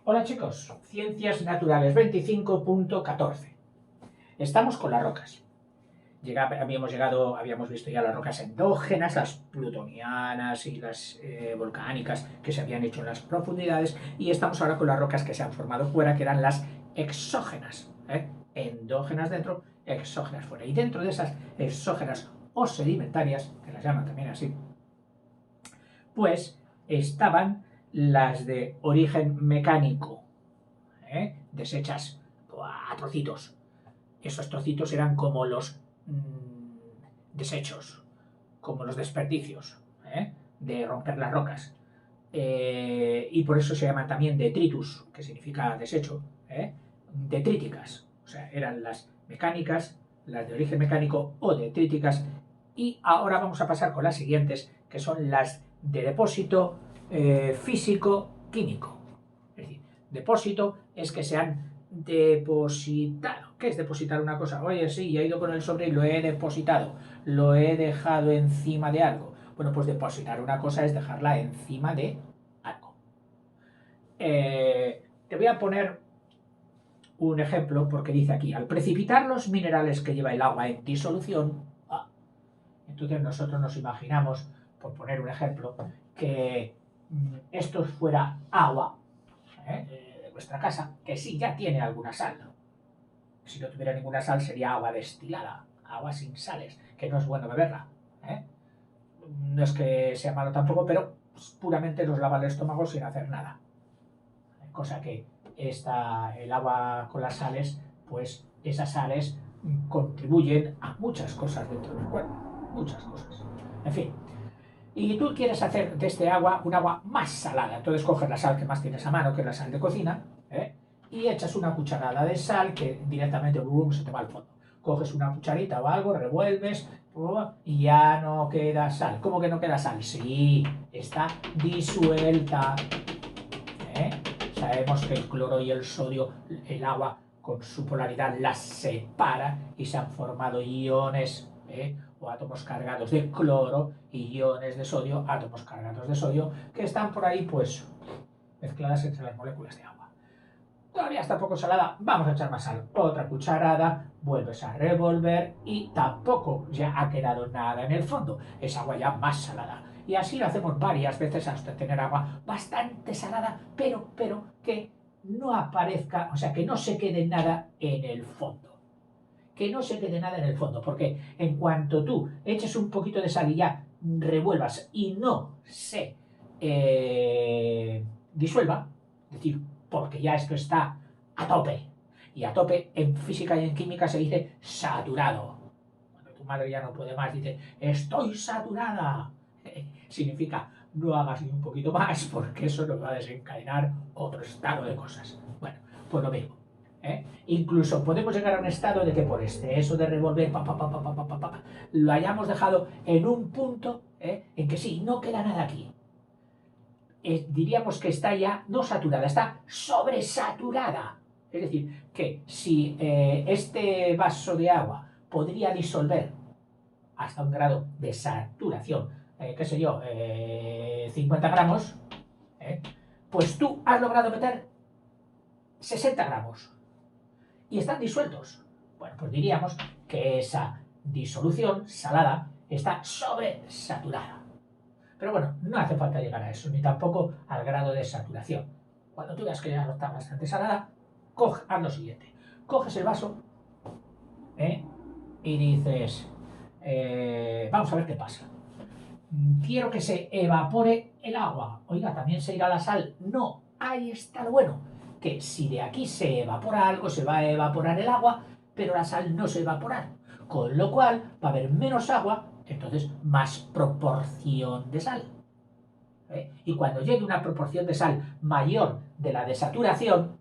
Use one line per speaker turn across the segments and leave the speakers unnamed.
Hola chicos, Ciencias Naturales 25.14. Estamos con las rocas. Habíamos visto ya las rocas endógenas, las plutonianas y las volcánicas que se habían hecho en las profundidades, y estamos ahora con las rocas que se han formado fuera, que eran las exógenas. Endógenas dentro, exógenas fuera. Y dentro de esas exógenas o sedimentarias, que las llaman también así, pues estaban las de origen mecánico, deshechas a trocitos. Esos trocitos eran como los desechos, como los desperdicios de romper las rocas. Y por eso se llaman también detritus, que significa desecho, detríticas. O sea, eran las mecánicas, las de origen mecánico o detríticas. Y ahora vamos a pasar con las siguientes, que son las de depósito físico-químico. Es decir, depósito es que se han depositado. ¿Qué es depositar una cosa? Oye, sí, he ido con el sobre y lo he depositado. Lo he dejado encima de algo. Bueno, pues depositar una cosa es dejarla encima de algo. Te voy a poner un ejemplo porque dice aquí, al precipitar los minerales que lleva el agua en disolución, entonces nosotros nos imaginamos, por poner un ejemplo, que esto fuera agua de vuestra casa, que sí ya tiene alguna sal. Si no tuviera ninguna sal sería agua destilada, agua sin sales, que no es bueno beberla. No es que sea malo tampoco, pero puramente nos lava el estómago sin hacer nada. Cosa que el agua con las sales, pues esas sales contribuyen a muchas cosas dentro del cuerpo, muchas cosas. En fin, y tú quieres hacer de este agua un agua más salada. Entonces coges la sal que más tienes a mano, que es la sal de cocina, y echas una cucharada de sal que directamente se te va al fondo. Coges una cucharita o algo, revuelves y ya no queda sal. ¿Cómo que no queda sal? Sí, está disuelta. ¿eh? Sabemos que el cloro y el sodio, el agua con su polaridad las separa y se han formado iones o átomos cargados de cloro y iones de sodio, átomos cargados de sodio, que están por ahí pues mezcladas entre las moléculas de agua. Todavía está poco salada, vamos a echar más sal. Otra cucharada, vuelves a revolver y tampoco ya ha quedado nada en el fondo. Es agua ya más salada. Y así lo hacemos varias veces hasta tener agua bastante salada, pero que no aparezca, o sea, que no se quede nada en el fondo. Que no se quede nada en el fondo, porque en cuanto tú eches un poquito de sal y ya revuelvas y no se disuelva, es decir, porque ya esto está a tope, y a tope en física y en química se dice saturado. Cuando tu madre ya no puede más, dice, estoy saturada. Significa, no hagas ni un poquito más, porque eso nos va a desencadenar otro estado de cosas. Bueno, pues lo mismo. Incluso podemos llegar a un estado de que por exceso de revolver lo hayamos dejado en un punto en que sí, no queda nada aquí. Diríamos que está ya no saturada, está sobresaturada. Es decir, que si este vaso de agua podría disolver hasta un grado de saturación, qué sé yo, 50 gramos, pues tú has logrado meter 60 gramos y están disueltos. Bueno, pues diríamos que esa disolución salada está sobresaturada. Pero bueno, no hace falta llegar a eso, ni tampoco al grado de saturación. Cuando tú veas que ya está bastante salada, haz lo siguiente. Coges el vaso y dices, vamos a ver qué pasa. Quiero que se evapore el agua. Oiga, ¿también se irá la sal? No, ahí está lo bueno. Que si de aquí se evapora algo, se va a evaporar el agua, pero la sal no se va a evaporar. Con lo cual va a haber menos agua, entonces más proporción de sal. Y cuando llegue una proporción de sal mayor de la de saturación,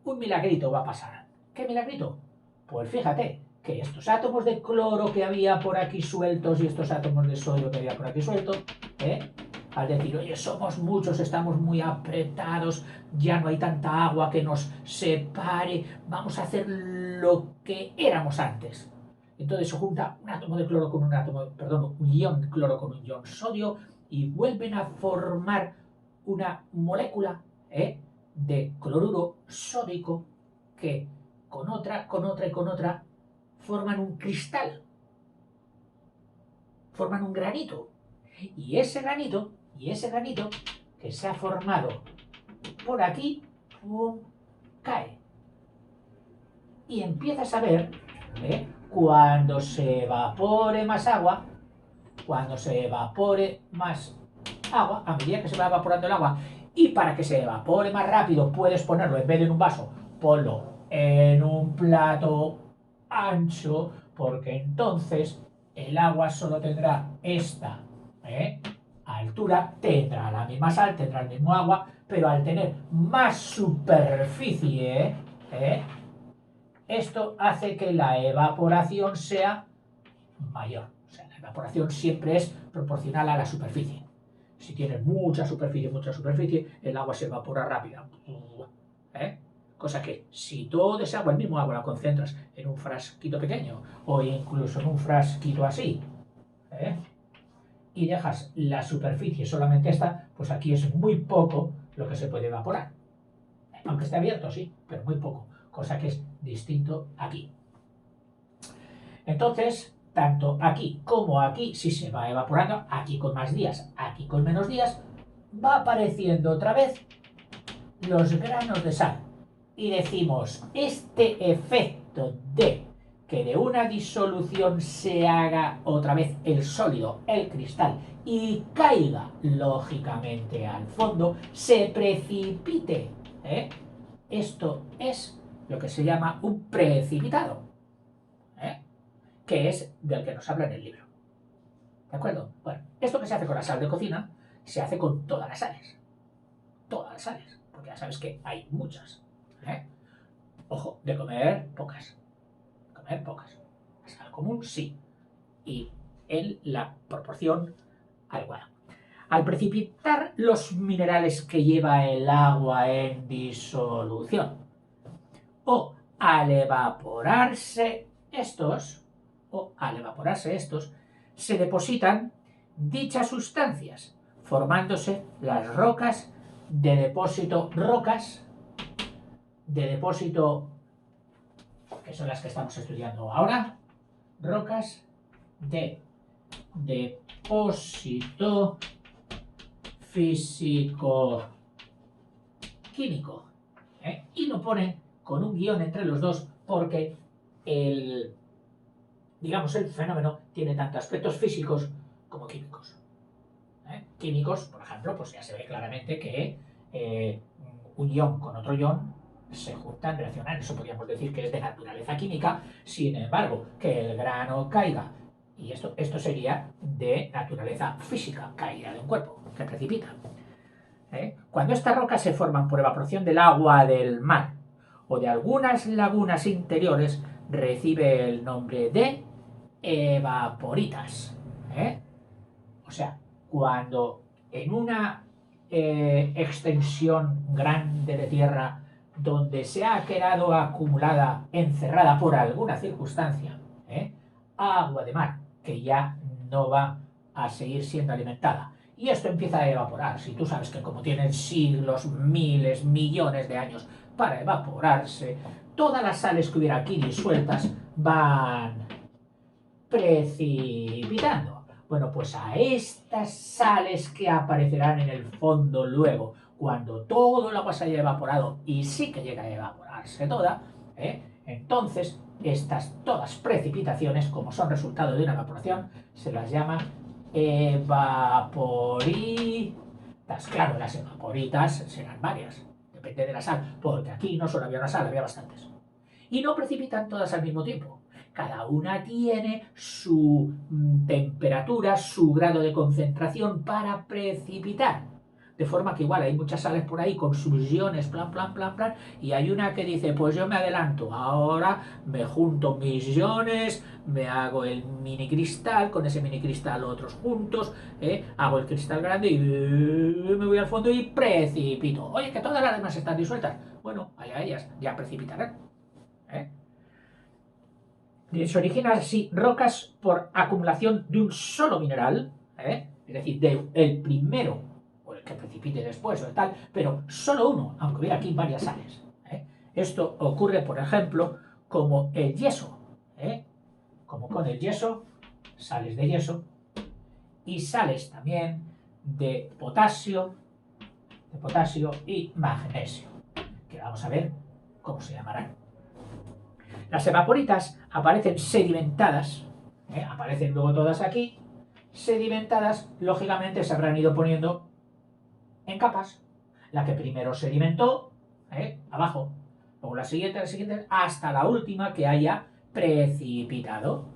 un milagrito va a pasar. ¿Qué milagrito? Pues fíjate que estos átomos de cloro que había por aquí sueltos y estos átomos de sodio que había por aquí sueltos, al decir, oye, somos muchos, estamos muy apretados, ya no hay tanta agua que nos separe, vamos a hacer lo que éramos antes. Entonces se junta un átomo de cloro con un ion de cloro con un ion sodio y vuelven a formar una molécula de cloruro sódico que con otra y con otra forman un cristal, forman un granito. Y ese granito que se ha formado por aquí, cae. Y empiezas a ver, cuando se evapore más agua, a medida que se va evaporando el agua, y para que se evapore más rápido puedes ponerlo, en vez de en un vaso, ponlo en un plato ancho, porque entonces el agua solo tendrá esta altura, tendrá la misma sal, tendrá el mismo agua, pero al tener más superficie, esto hace que la evaporación sea mayor. O sea, la evaporación siempre es proporcional a la superficie. Si tienes mucha superficie, el agua se evapora rápida. Cosa que si todo ese agua, el mismo agua, la concentras en un frasquito pequeño o incluso en un frasquito así, y dejas la superficie solamente esta, pues aquí es muy poco lo que se puede evaporar. Aunque esté abierto, sí, pero muy poco. Cosa que es distinto aquí. Entonces, tanto aquí como aquí, si se va evaporando, aquí con más días, aquí con menos días, va apareciendo otra vez los granos de sal. Y decimos, este efecto de que de una disolución se haga otra vez el sólido, el cristal, y caiga lógicamente al fondo, se precipite. Esto es lo que se llama un precipitado, que es del que nos habla en el libro. ¿De acuerdo? Bueno, esto que se hace con la sal de cocina, se hace con todas las sales. Todas las sales, porque ya sabes que hay muchas. Ojo, de comer pocas. La sal común sí. Y en la proporción adecuada. Al precipitar los minerales que lleva el agua en disolución, o al evaporarse estos, se depositan dichas sustancias, formándose las rocas de depósito, que son las que estamos estudiando ahora, rocas de depósito físico-químico. Y lo ponen con un guión entre los dos porque el fenómeno tiene tanto aspectos físicos como químicos. Químicos, por ejemplo, pues ya se ve claramente que un ion con otro ion se juntan, reaccionan, eso podríamos decir que es de naturaleza química, sin embargo, que el grano caiga, y esto sería de naturaleza física, caída de un cuerpo, que precipita. Cuando estas rocas se forman por evaporación del agua del mar o de algunas lagunas interiores, recibe el nombre de evaporitas. O sea, cuando en una extensión grande de tierra donde se ha quedado acumulada, encerrada por alguna circunstancia, agua de mar que ya no va a seguir siendo alimentada, y esto empieza a evaporar. Si tú sabes que como tienen siglos, miles, millones de años para evaporarse, todas las sales que hubiera aquí disueltas van precipitando. Bueno, pues a estas sales que aparecerán en el fondo luego, cuando todo el agua se haya evaporado, y sí que llega a evaporarse toda, entonces estas todas precipitaciones, como son resultado de una evaporación, se las llama evaporitas. Claro, las evaporitas serán varias, depende de la sal, porque aquí no solo había una sal, había bastantes. Y no precipitan todas al mismo tiempo. Cada una tiene su temperatura, su grado de concentración para precipitar. De forma que igual hay muchas sales por ahí con sus iones, plan, y hay una que dice, pues yo me adelanto, ahora me junto mis iones, me hago el mini cristal, con ese mini cristal otros juntos, hago el cristal grande y me voy al fondo y precipito. Oye, que todas las demás están disueltas. Bueno, allá ellas, ya precipitarán. Se originan así rocas por acumulación de un solo mineral, es decir, del primero, o el que precipite después o tal, pero solo uno, aunque hubiera aquí varias sales. Esto ocurre, por ejemplo, como el yeso, como con el yeso, sales de yeso y sales también de potasio y magnesio, que vamos a ver cómo se llamarán. Las evaporitas aparecen sedimentadas, aparecen luego todas aquí, sedimentadas, lógicamente se habrán ido poniendo en capas. La que primero sedimentó, abajo, luego la siguiente, hasta la última que haya precipitado.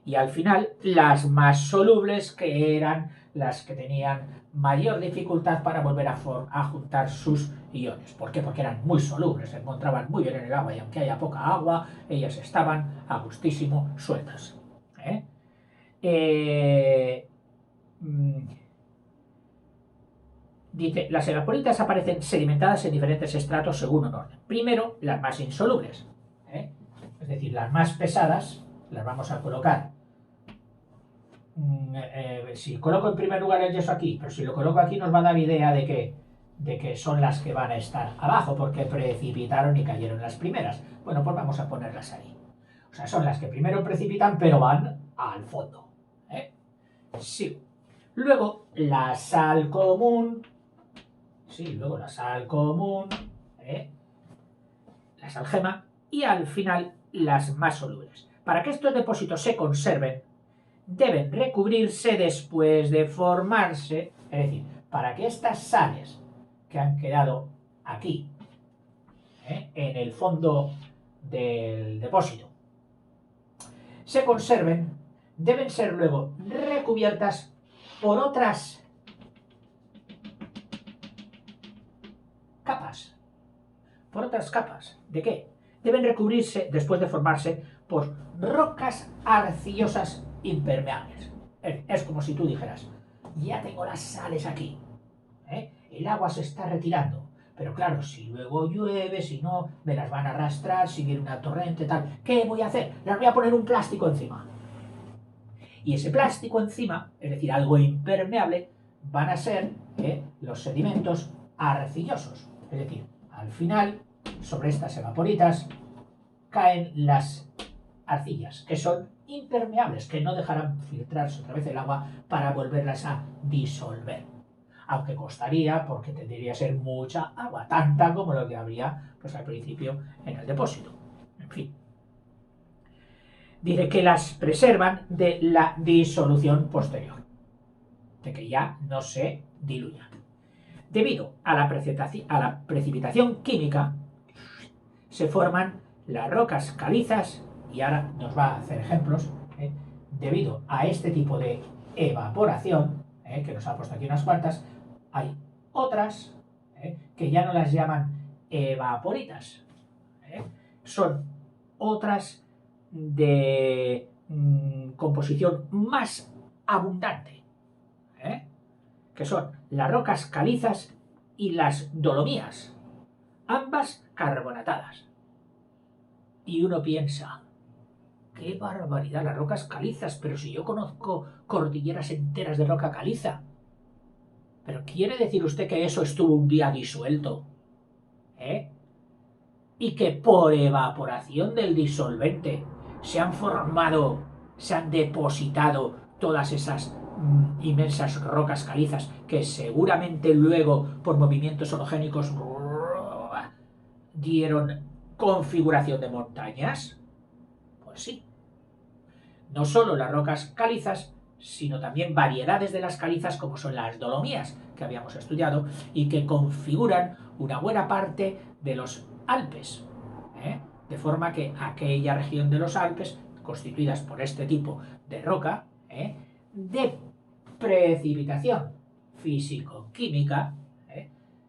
Y al final, las más solubles, que eran las que tenían mayor dificultad para volver a juntar sus iones. ¿Por qué? Porque eran muy solubles, se encontraban muy bien en el agua y aunque haya poca agua, ellas estaban a gustísimo sueltas. Dice, las evaporitas aparecen sedimentadas en diferentes estratos según un orden. Primero, las más insolubles, es decir, las más pesadas, las vamos a colocar. Si coloco en primer lugar el yeso aquí, pero si lo coloco aquí nos va a dar idea de que son las que van a estar abajo, porque precipitaron y cayeron las primeras. Bueno, pues vamos a ponerlas ahí. O sea, son las que primero precipitan, pero van al fondo. Sí. Luego, la sal común. Sí, luego la sal común. La sal gema. Y al final, las más solubles. Para que estos depósitos se conserven, deben recubrirse después de formarse, es decir, para que estas sales que han quedado aquí, en el fondo del depósito, se conserven, deben ser luego recubiertas por otras capas. ¿Por otras capas? ¿De qué? Deben recubrirse, después de formarse, por rocas arcillosas impermeables. Es como si tú dijeras, ya tengo las sales aquí, el agua se está retirando, pero claro, si luego llueve, si no, me las van a arrastrar, si viene una torrente, tal, ¿qué voy a hacer? Las voy a poner un plástico encima. Y ese plástico encima, es decir, algo impermeable, van a ser los sedimentos arcillosos. Es decir, al final, sobre estas evaporitas, caen las arcillas, que son impermeables, que no dejarán filtrarse otra vez el agua para volverlas a disolver. Aunque costaría, porque tendría que ser mucha agua, tanta como lo que habría pues, al principio en el depósito. En fin. Dice que las preservan de la disolución posterior, de que ya no se diluyan. Debido a la precipitación química, se forman las rocas calizas, y ahora nos va a hacer ejemplos, debido a este tipo de evaporación, que nos ha puesto aquí unas cuantas, hay otras que ya no las llaman evaporitas, son otras de composición más abundante, que son las rocas calizas y las dolomías, ambas carbonatadas. Y uno piensa, ¡qué barbaridad las rocas calizas! Pero si yo conozco cordilleras enteras de roca caliza. ¿Pero quiere decir usted que eso estuvo un día disuelto? Y que por evaporación del disolvente se han formado, se han depositado todas esas inmensas rocas calizas que seguramente luego por movimientos orogénicos dieron configuración de montañas. Pues sí. No solo las rocas calizas, sino también variedades de las calizas como son las dolomías que habíamos estudiado y que configuran una buena parte de los Alpes, de forma que aquella región de los Alpes, constituidas por este tipo de roca, de precipitación físico-química,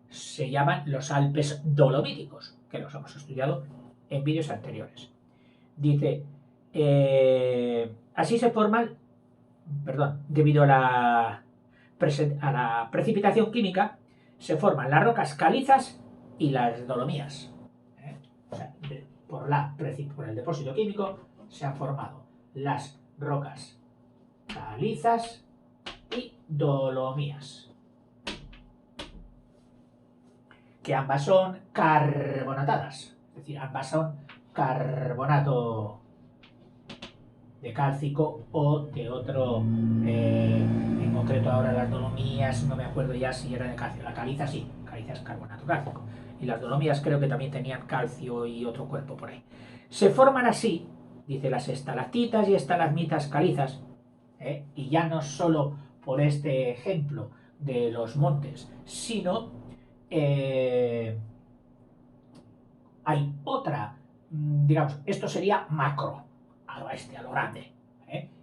se llaman los Alpes dolomíticos, que los hemos estudiado en vídeos anteriores. Dice, así se forman, debido a la precipitación química, se forman las rocas calizas y las dolomías. O sea, por el depósito químico se han formado las rocas calizas y dolomías. que ambas son carbonatadas, es decir, ambas son carbonato de cálcico o de otro, en concreto ahora las dolomías, no me acuerdo ya si era de calcio, la caliza sí, caliza es carbonato cálcico, y las dolomías creo que también tenían calcio y otro cuerpo por ahí. Se forman así, dice, las estalactitas y estalagmitas calizas, y ya no solo por este ejemplo de los montes, sino hay otra, digamos, esto sería macro, a lo grande.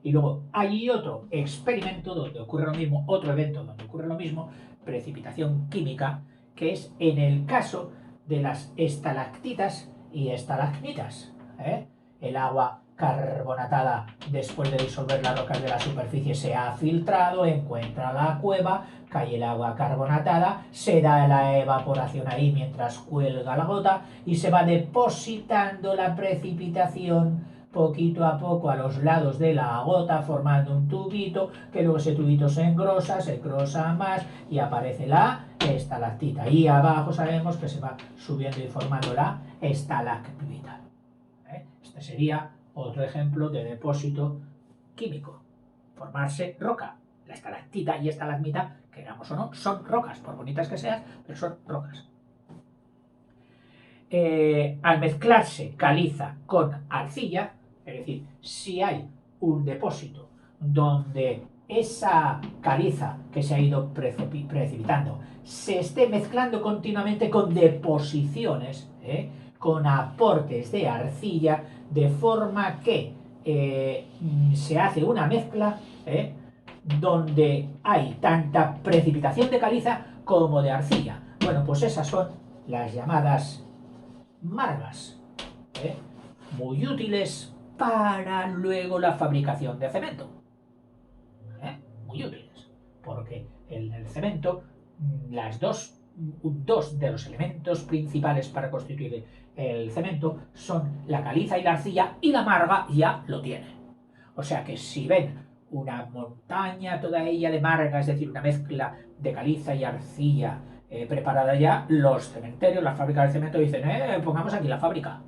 Y luego hay otro experimento donde ocurre lo mismo, otro evento donde ocurre lo mismo, precipitación química, que es en el caso de las estalactitas y estalagmitas. El agua carbonatada, después de disolver las rocas de la superficie, se ha filtrado, encuentra la cueva, cae el agua carbonatada, se da la evaporación ahí mientras cuelga la gota y se va depositando la precipitación poquito a poco a los lados de la gota, formando un tubito, que luego ese tubito se engrosa más y aparece la estalactita. Y abajo sabemos que se va subiendo y formando la estalagmita. Este sería otro ejemplo de depósito químico. Formarse roca. La estalactita y estalagmita, queramos o no, son rocas, por bonitas que sean, pero son rocas. Al mezclarse caliza con arcilla, es decir, si hay un depósito donde esa caliza que se ha ido precipitando se esté mezclando continuamente con deposiciones, con aportes de arcilla, de forma que se hace una mezcla donde hay tanta precipitación de caliza como de arcilla. Bueno, pues esas son las llamadas margas, muy útiles para luego la fabricación de cemento. Muy útiles, porque en el cemento dos de los elementos principales para constituir el cemento son la caliza y la arcilla, y la marga ya lo tiene. O sea que si ven una montaña toda ella de marga, es decir, una mezcla de caliza y arcilla preparada ya, los cementerios, las fábricas de cemento dicen, pongamos aquí la fábrica,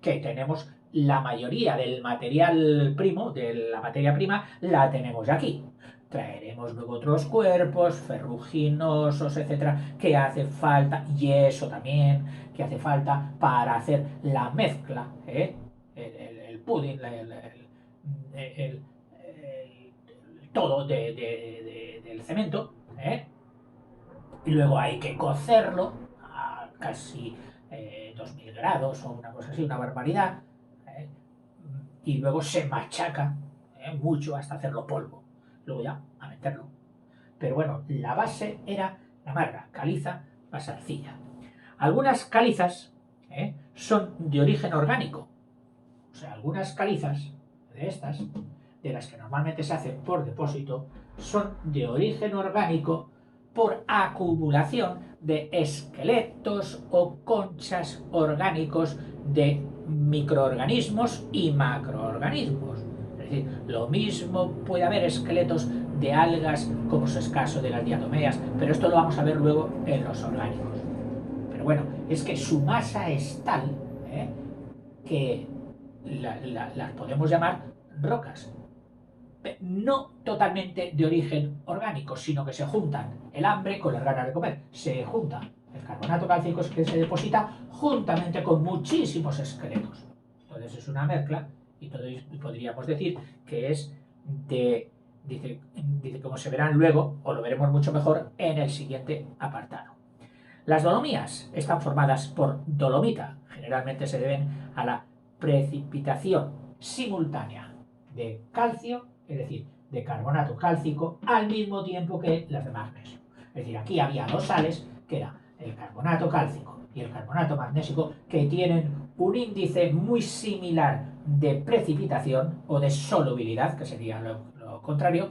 que tenemos la mayoría del material primo, de la materia prima, la tenemos aquí. Traeremos luego otros cuerpos ferruginosos, etcétera, que hace falta, yeso también, que hace falta para hacer la mezcla, el pudding, todo del cemento, y luego hay que cocerlo a casi 2000 grados o una cosa así, una barbaridad, y luego se machaca mucho hasta hacerlo polvo, luego ya a meterlo. Pero bueno, la base era la marga, caliza más arcilla. Algunas calizas son de origen orgánico, o sea, algunas calizas de estas, de las que normalmente se hace por depósito, son de origen orgánico por acumulación de esqueletos o conchas orgánicos de microorganismos y macroorganismos. Es decir, lo mismo puede haber esqueletos de algas como es el caso de las diatomeas, pero esto lo vamos a ver luego en los orgánicos. Pero bueno, es que su masa es tal que las podemos llamar rocas. No totalmente de origen orgánico, sino que se juntan el hambre con las ganas de comer. Se junta el carbonato cálcico que se deposita juntamente con muchísimos esqueletos. Entonces es una mezcla y podríamos decir que es dice, como se verán luego, o lo veremos mucho mejor en el siguiente apartado. Las dolomías están formadas por dolomita. Generalmente se deben a la precipitación simultánea de calcio, es decir, de carbonato cálcico, al mismo tiempo que las de magnesio. Es decir, aquí había dos sales, que era el carbonato cálcico y el carbonato magnésico, que tienen un índice muy similar de precipitación o de solubilidad, que sería lo contrario,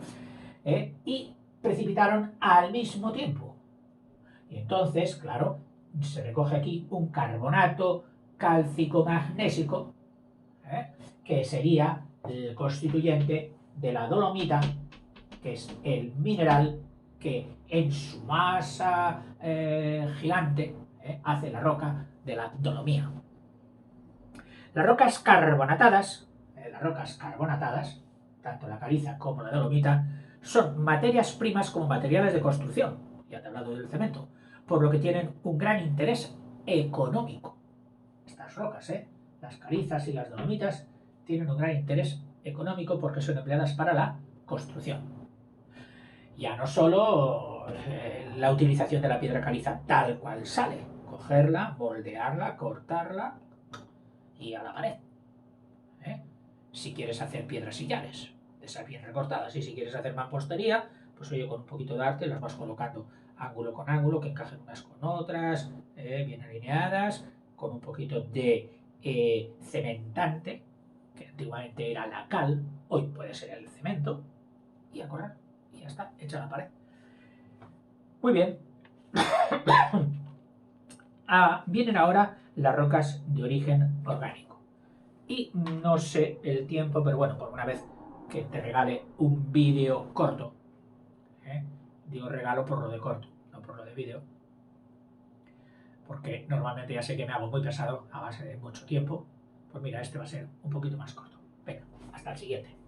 y precipitaron al mismo tiempo. Y entonces, claro, se recoge aquí un carbonato cálcico magnésico, que sería el constituyente de la dolomita, que es el mineral que en su masa gigante, hace la roca de la dolomía. Las rocas carbonatadas, tanto la caliza como la dolomita, son materias primas como materiales de construcción, ya te he hablado del cemento, por lo que tienen un gran interés económico. Estas rocas, las calizas y las dolomitas, tienen un gran interés económico porque son empleadas para la construcción. Ya no solo la utilización de la piedra caliza tal cual sale, cogerla, moldearla, cortarla y a la pared. Si quieres hacer piedras sillares, de esas bien recortadas, y si quieres hacer mampostería, pues oye, con un poquito de arte las vas colocando ángulo con ángulo, que encajen unas con otras, bien alineadas, con un poquito de cementante, que antiguamente era la cal, hoy puede ser el cemento, y a correr, y ya está, hecha la pared. Muy bien. Vienen ahora las rocas de origen orgánico. Y no sé el tiempo, pero bueno, por una vez que te regale un vídeo corto, digo regalo por lo de corto, no por lo de vídeo, porque normalmente ya sé que me hago muy pesado a base de mucho tiempo, pues mira, este va a ser un poquito más corto. Venga, hasta el siguiente.